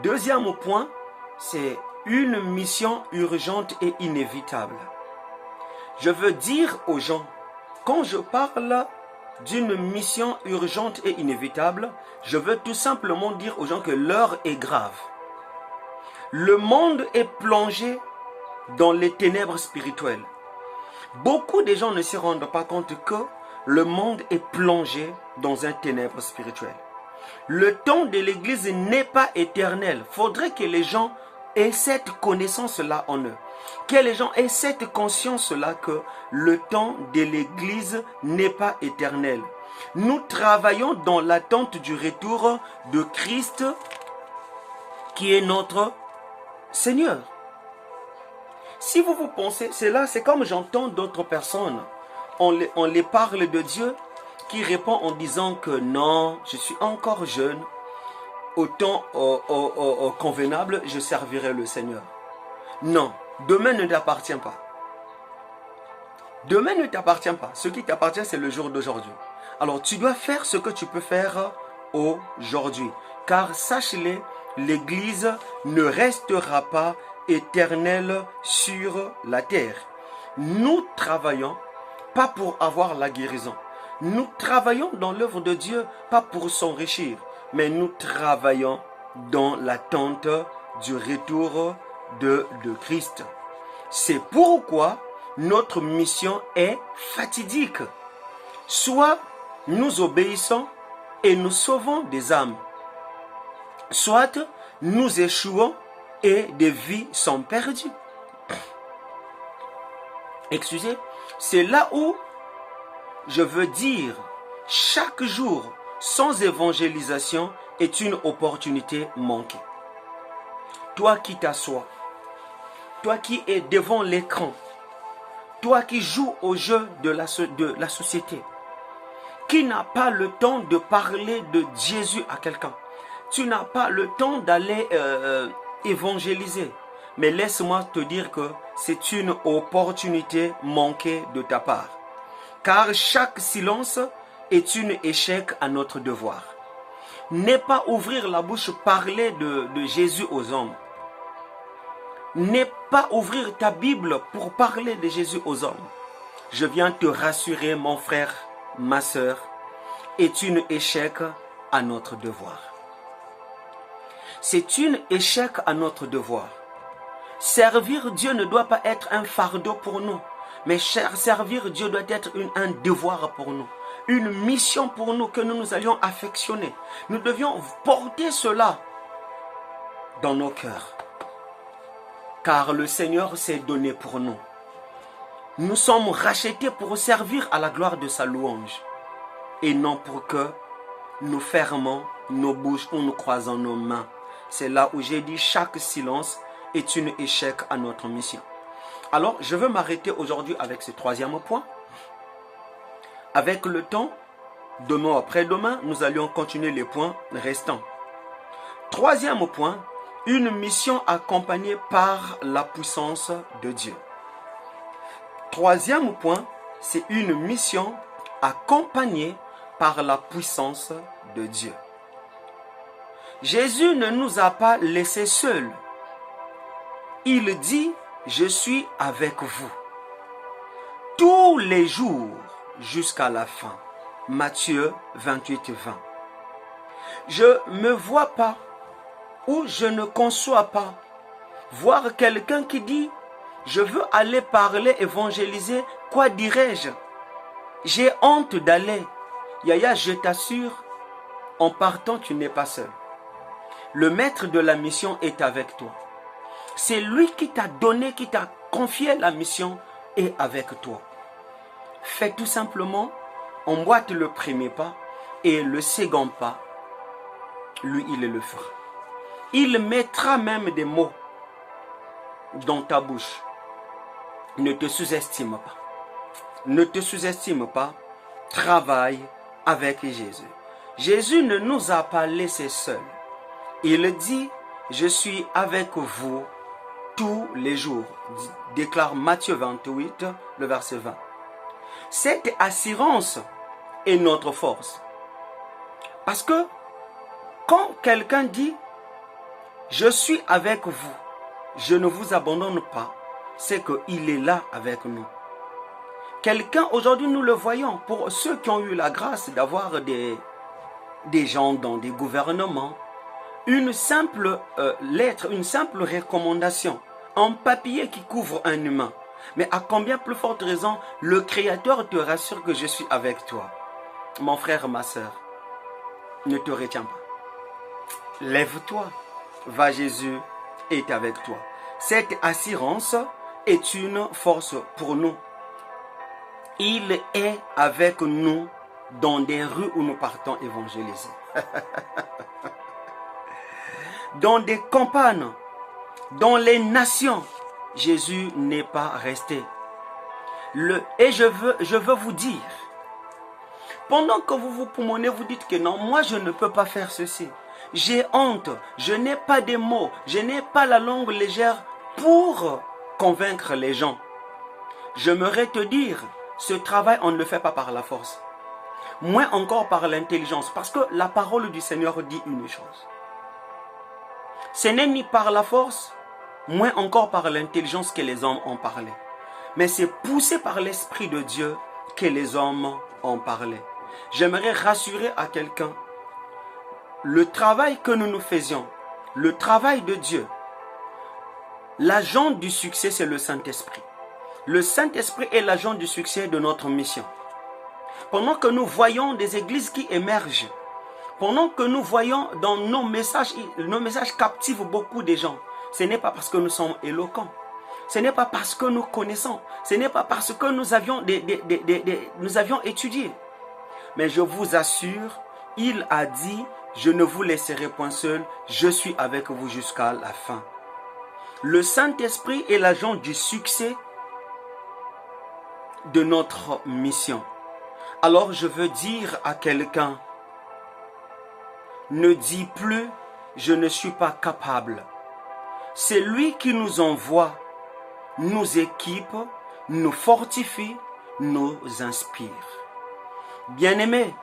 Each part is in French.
Deuxième point, c'est une mission urgente et inévitable. Je veux dire aux gens, quand je parle d'une mission urgente et inévitable, je veux tout simplement dire aux gens que l'heure est grave. Le monde est plongé dans les ténèbres spirituelles. Beaucoup de gens ne se rendent pas compte que le monde est plongé dans un ténèbre spirituel. Le temps de l'Église n'est pas éternel. Il faudrait que les gens aient cette connaissance-là en eux. Que les gens aient cette conscience-là que le temps de l'Église n'est pas éternel. Nous travaillons dans l'attente du retour de Christ qui est notre Seigneur. Si vous pensez, c'est comme j'entends d'autres personnes, on les parle de Dieu, qui répond en disant que non, je suis encore jeune, au temps convenable, je servirai le Seigneur. Non, demain ne t'appartient pas. Demain ne t'appartient pas. Ce qui t'appartient, c'est le jour d'aujourd'hui. Alors, tu dois faire ce que tu peux faire aujourd'hui. Car sache-le, l'Église ne restera pas éternelle sur la terre. Nous travaillons pas pour avoir la guérison. Nous travaillons dans l'œuvre de Dieu, pas pour s'enrichir, mais nous travaillons dans l'attente du retour de Christ. C'est pourquoi notre mission est fatidique. Soit nous obéissons et nous sauvons des âmes, soit nous échouons et des vies sont perdues. Excusez, c'est là où je veux dire, chaque jour sans évangélisation est une opportunité manquée. Toi qui t'assois, toi qui es devant l'écran, toi qui joues au jeu de la société, qui n'a pas le temps de parler de Jésus à quelqu'un, tu n'as pas le temps d'aller évangéliser. Mais laisse-moi te dire que c'est une opportunité manquée de ta part. Car chaque silence est un échec à notre devoir. N'est pas ouvrir la bouche, parler de Jésus aux hommes. N'est pas ouvrir ta Bible pour parler de Jésus aux hommes. Je viens te rassurer, mon frère, ma sœur, est un échec à notre devoir. C'est un échec à notre devoir. Servir Dieu ne doit pas être un fardeau pour nous. Mais servir Dieu doit être un devoir pour nous. Une mission pour nous que nous allions affectionner. Nous devions porter cela dans nos cœurs. Car le Seigneur s'est donné pour nous. Nous sommes rachetés pour servir à la gloire de sa louange. Et non pour que nous fermons nos bouches ou nous croisons nos mains. C'est là où j'ai dit chaque silence est un échec à notre mission. Alors, je veux m'arrêter aujourd'hui avec ce troisième point. Avec le temps, demain après-demain, nous allions continuer les points restants. Troisième point, une mission accompagnée par la puissance de Dieu. Troisième point, c'est une mission accompagnée par la puissance de Dieu. Jésus ne nous a pas laissés seuls. Il dit, je suis avec vous tous les jours jusqu'à la fin. Matthieu 28, 20. Je ne me vois pas ou je ne conçois pas voir quelqu'un qui dit, je veux aller parler, évangéliser, quoi dirais-je? J'ai honte d'aller. Yaya, je t'assure, en partant, tu n'es pas seul. Le maître de la mission est avec toi. C'est lui qui t'a donné, qui t'a confié la mission et avec toi. Fais tout simplement, emboîte le premier pas et le second pas, lui, il le fera. Il mettra même des mots dans ta bouche. Ne te sous-estime pas. Ne te sous-estime pas. Travaille avec Jésus. Jésus ne nous a pas laissés seuls. Il dit, je suis avec vous tous les jours, déclare Matthieu 28, le verset 20. Cette assurance est notre force. Parce que quand quelqu'un dit, je suis avec vous, je ne vous abandonne pas, c'est qu'il est là avec nous. Quelqu'un, aujourd'hui nous le voyons, pour ceux qui ont eu la grâce d'avoir des gens dans des gouvernements, une simple lettre, une simple recommandation, un papier qui couvre un humain. Mais à combien plus forte raison, le Créateur te rassure que je suis avec toi. Mon frère, ma soeur, ne te retiens pas. Lève-toi, va, Jésus est avec toi. Cette assurance est une force pour nous. Il est avec nous dans des rues où nous partons évangéliser. Dans des campagnes, dans les nations, Jésus n'est pas resté. Et je veux vous dire, pendant que vous vous poumonez, vous dites que non, moi je ne peux pas faire ceci. J'ai honte, je n'ai pas des mots, je n'ai pas la langue légère pour convaincre les gens. J'aimerais te dire, ce travail, on ne le fait pas par la force. Moins encore par l'intelligence, parce que la parole du Seigneur dit une chose. Ce n'est ni par la force, moins encore par l'intelligence que les hommes ont parlé. Mais c'est poussé par l'Esprit de Dieu que les hommes ont parlé. J'aimerais rassurer à quelqu'un, le travail que nous faisions, le travail de Dieu, l'agent du succès, c'est le Saint-Esprit. Le Saint-Esprit est l'agent du succès de notre mission. Pendant que nous voyons des églises qui émergent, pendant que nous voyons dans nos messages captivent beaucoup de gens, ce n'est pas parce que nous sommes éloquents, ce n'est pas parce que nous connaissons, ce n'est pas parce que nous avions étudié. Mais je vous assure, il a dit, je ne vous laisserai point seul, je suis avec vous jusqu'à la fin. Le Saint-Esprit est l'agent du succès de notre mission. Alors je veux dire à quelqu'un, ne dis plus, je ne suis pas capable. C'est lui qui nous envoie, nous équipe, nous fortifie, nous inspire. Bien-aimés,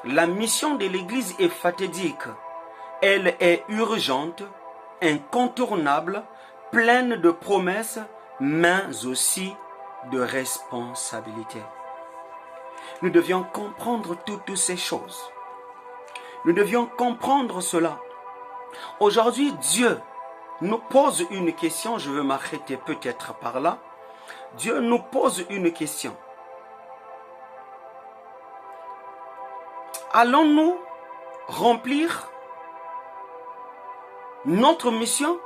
la mission de l'Église est fatidique. Elle est urgente, incontournable, pleine de promesses, mais aussi de responsabilités. Nous devions comprendre toutes ces choses. Nous devions comprendre cela. Aujourd'hui, Dieu nous pose une question, je veux m'arrêter peut-être par là. Dieu nous pose une question. Allons-nous remplir notre mission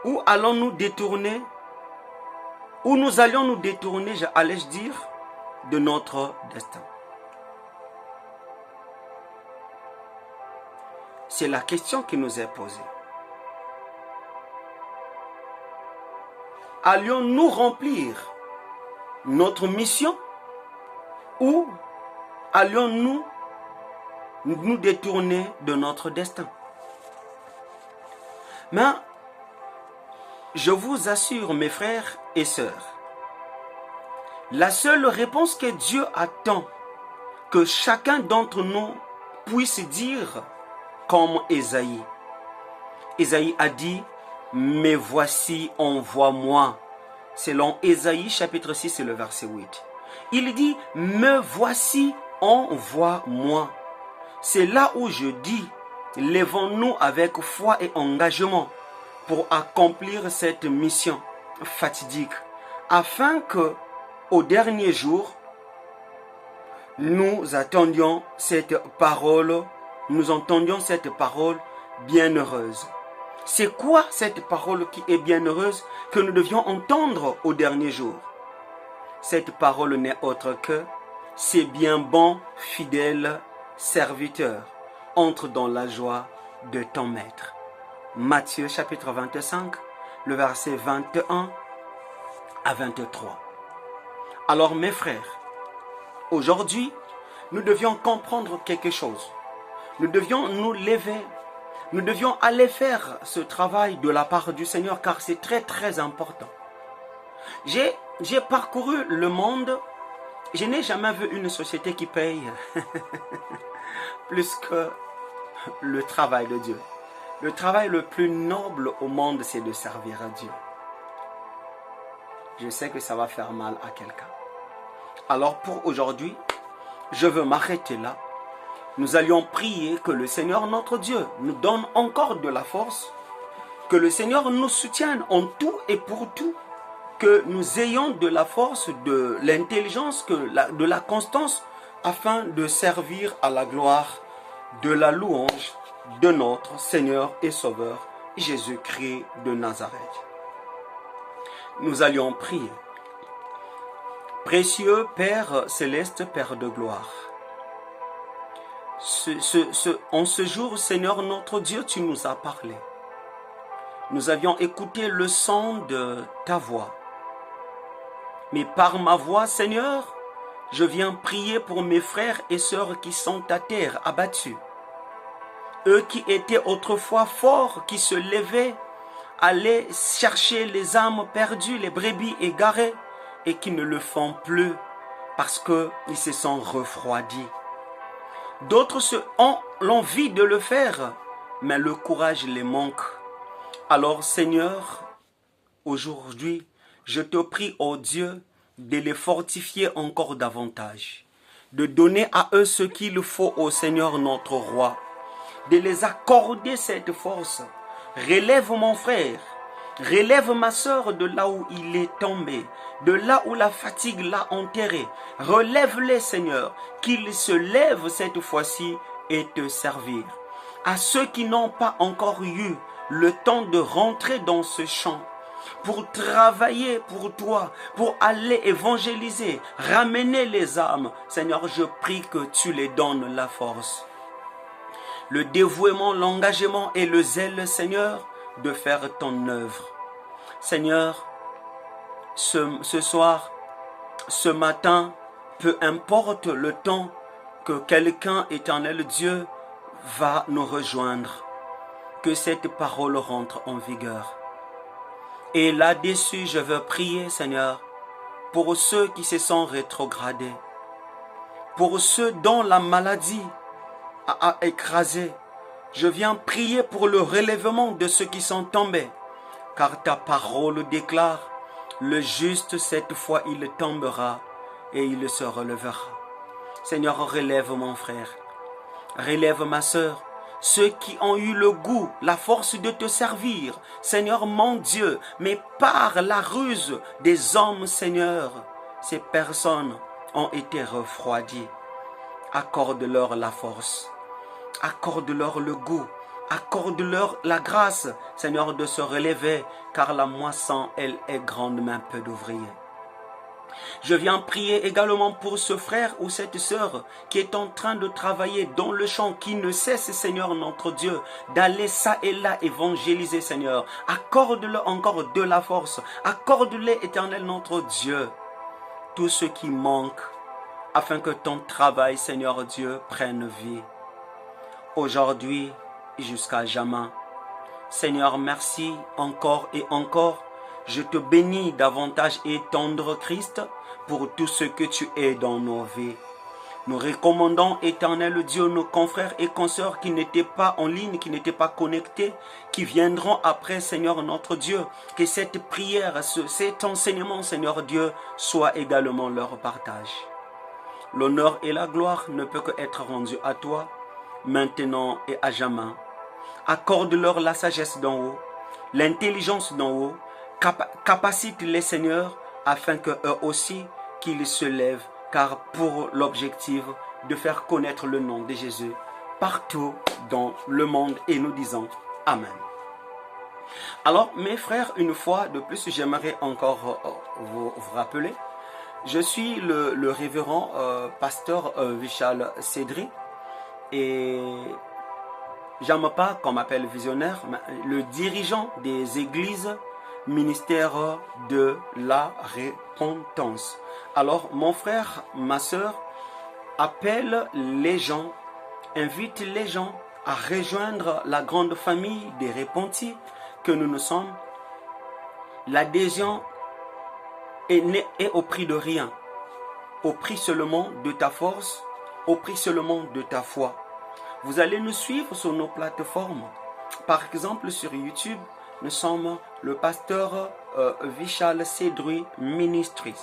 ou allons-nous détourner, ou nous allions nous détourner, allais-je dire, de notre destin? C'est la question qui nous est posée. Allions-nous remplir notre mission ou allions-nous nous détourner de notre destin? Mais je vous assure, mes frères et sœurs, la seule réponse que Dieu attend que chacun d'entre nous puisse dire comme Ésaïe. Ésaïe a dit, mais voici, envoie-moi. Selon Ésaïe chapitre 6 et le verset 8. Il dit, me voici, envoie-moi. C'est là où je dis, lèvons-nous avec foi et engagement pour accomplir cette mission fatidique, afin que, au dernier jour, nous entendions cette parole bienheureuse. C'est quoi cette parole qui est bienheureuse que nous devions entendre au dernier jour? Cette parole n'est autre que, c'est bien bon, fidèle serviteur, entre dans la joie de ton maître. Matthieu chapitre 25, le verset 21 à 23. Alors mes frères, aujourd'hui, nous devions comprendre quelque chose. Nous devions nous lever. Nous devions aller faire ce travail de la part du Seigneur car c'est très très important. J'ai parcouru le monde. Je n'ai jamais vu une société qui paye plus que le travail de Dieu. Le travail le plus noble au monde, c'est de servir à Dieu. Je sais que ça va faire mal à quelqu'un. Alors pour aujourd'hui, je veux m'arrêter là. Nous allions prier que le Seigneur notre Dieu nous donne encore de la force, que le Seigneur nous soutienne en tout et pour tout, que nous ayons de la force, de l'intelligence, de la constance, afin de servir à la gloire de la louange de notre Seigneur et Sauveur, Jésus-Christ de Nazareth. Nous allions prier. Précieux Père céleste, Père de gloire, en ce jour, Seigneur notre Dieu, tu nous as parlé. Nous avions écouté le son de ta voix. Mais par ma voix, Seigneur, je viens prier pour mes frères et sœurs qui sont à terre, abattus. Eux qui étaient autrefois forts, qui se levaient, allaient chercher les âmes perdues, les brebis égarées, et qui ne le font plus parce qu'ils se sont refroidis. D'autres ont l'envie de le faire, mais le courage les manque. Alors Seigneur, aujourd'hui, je te prie, ô Dieu, de les fortifier encore davantage, de donner à eux ce qu'il faut au Seigneur notre roi, de les accorder cette force. Relève mon frère, relève ma sœur de là où il est tombé, de là où la fatigue l'a enterré. Relève-les, Seigneur, qu'ils se lèvent cette fois-ci et te servir. À ceux qui n'ont pas encore eu le temps de rentrer dans ce champ, pour travailler pour toi, pour aller évangéliser, ramener les âmes, Seigneur, je prie que tu les donnes la force, le dévouement, l'engagement et le zèle, Seigneur, de faire ton œuvre. Seigneur, ce soir, ce matin, peu importe le temps que quelqu'un, éternel Dieu, va nous rejoindre, que cette parole rentre en vigueur. Et là-dessus, je veux prier, Seigneur, pour ceux qui se sont rétrogradés, pour ceux dont la maladie a écrasé. Je viens prier pour le relèvement de ceux qui sont tombés, car ta parole déclare, le juste cette fois il tombera et il se relèvera. Seigneur, relève mon frère, relève ma sœur, ceux qui ont eu le goût, la force de te servir, Seigneur mon Dieu, mais par la ruse des hommes, Seigneur, ces personnes ont été refroidies. Accorde-leur la force, accorde-leur le goût, accorde-leur la grâce, Seigneur, de se relever, car la moisson, elle est grande, mais un peu d'ouvriers. Je viens prier également pour ce frère ou cette sœur qui est en train de travailler dans le champ, qui ne cesse, Seigneur notre Dieu, d'aller ça et là évangéliser, Seigneur. Accorde-leur encore de la force, accorde-les, éternel notre Dieu, tout ce qui manque, afin que ton travail, Seigneur Dieu, prenne vie. Aujourd'hui, jusqu'à jamais. Seigneur, merci encore et encore. Je te bénis davantage et tendre Christ pour tout ce que tu es dans nos vies. Nous recommandons, éternel Dieu, nos confrères et consoeurs qui n'étaient pas en ligne, qui n'étaient pas connectés, qui viendront après, Seigneur notre Dieu, que cette prière, cet enseignement, Seigneur Dieu, soit également leur partage. L'honneur et la gloire ne peut qu'être rendus à toi, maintenant et à jamais. Accorde-leur la sagesse d'en haut, l'intelligence d'en haut, capacite les seigneurs afin que eux aussi qu'ils se lèvent, car pour l'objectif de faire connaître le nom de Jésus partout dans le monde, et nous disons Amen. Alors mes frères, une fois de plus, j'aimerais encore vous rappeler, je suis le révérend pasteur Vishal Cédri, et j'aime pas qu'on m'appelle visionnaire, mais le dirigeant des églises ministère de la repentance. Alors mon frère, ma sœur, appelle les gens, invite les gens à rejoindre la grande famille des repentis que nous sommes. L'adhésion est au prix de rien, au prix seulement de ta force, au prix seulement de ta foi. Vous allez nous suivre sur nos plateformes. Par exemple, sur YouTube, nous sommes le pasteur Vishal Cédri Ministries.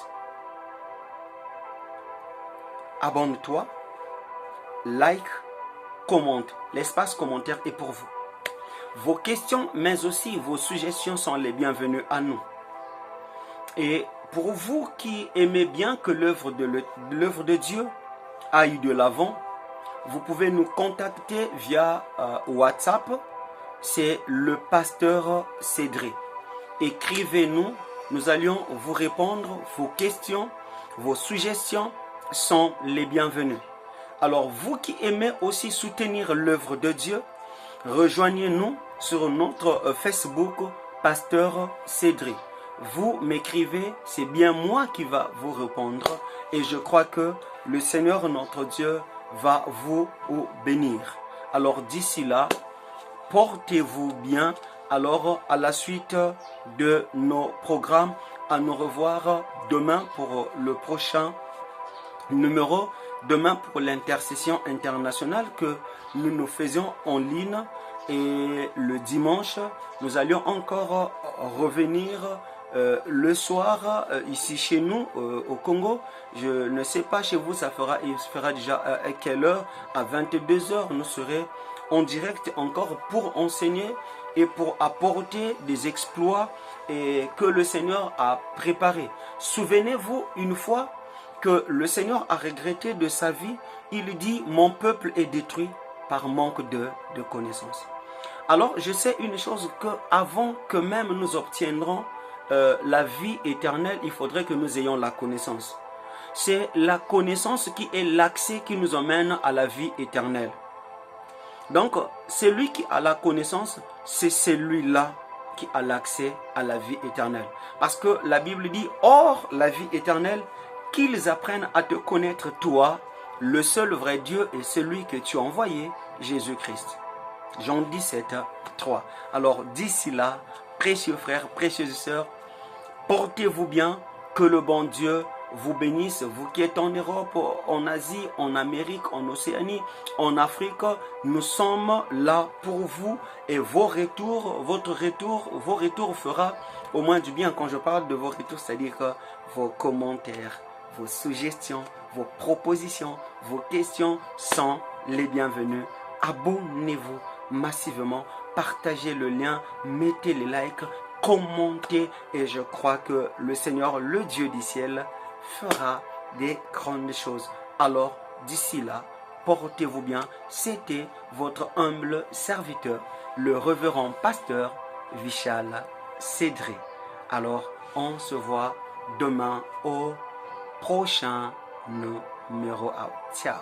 Abonne-toi, like, commente. L'espace commentaire est pour vous. Vos questions, mais aussi vos suggestions sont les bienvenues à nous. Et pour vous qui aimez bien que l'œuvre de Dieu aille de l'avant, vous pouvez nous contacter via WhatsApp. C'est le pasteur Cédri. Écrivez-nous, nous allons vous répondre. Vos questions, vos suggestions sont les bienvenues. Alors vous qui aimez aussi soutenir l'œuvre de Dieu, rejoignez-nous sur notre Facebook Pasteur Cédri. Vous m'écrivez, c'est bien moi qui va vous répondre et je crois que le Seigneur notre Dieu va vous bénir. Alors d'ici là, portez-vous bien. Alors à la suite de nos programmes, à nous revoir demain pour le prochain numéro, demain pour l'intercession internationale que nous faisons en ligne. Et le dimanche, nous allions encore revenir le soir ici chez nous au Congo. Je ne sais pas chez vous, il fera déjà à quelle heure? À 22 heures, nous serons en direct encore pour enseigner et pour apporter des exploits et que le Seigneur a préparés. Souvenez-vous une fois que le Seigneur a regretté de sa vie, il dit « Mon peuple est détruit par manque de connaissance ». Alors, je sais une chose, qu'avant que même nous obtiendrons la vie éternelle, il faudrait que nous ayons la connaissance. C'est la connaissance qui est l'accès qui nous emmène à la vie éternelle. Donc, celui qui a la connaissance, c'est celui-là qui a l'accès à la vie éternelle. Parce que la Bible dit, or la vie éternelle, qu'ils apprennent à te connaître toi, le seul vrai Dieu et celui que tu as envoyé, Jésus-Christ. Jean 17, 3. Alors d'ici là, précieux frères, précieuses sœurs, portez-vous bien, que le bon Dieu vous bénisse, vous qui êtes en Europe, en Asie, en Amérique, en Océanie, en Afrique, nous sommes là pour vous et vos retours fera au moins du bien. Quand je parle de vos retours, c'est-à-dire vos commentaires, vos suggestions, vos propositions, vos questions sont les bienvenues. Abonnez-vous massivement, partagez le lien, mettez les likes, commentez et je crois que le Seigneur, le Dieu du ciel, fera des grandes choses. Alors d'ici là, portez-vous bien. C'était votre humble serviteur, le révérend pasteur Vishal Cédri. Alors on se voit demain au prochain numéro. Ciao.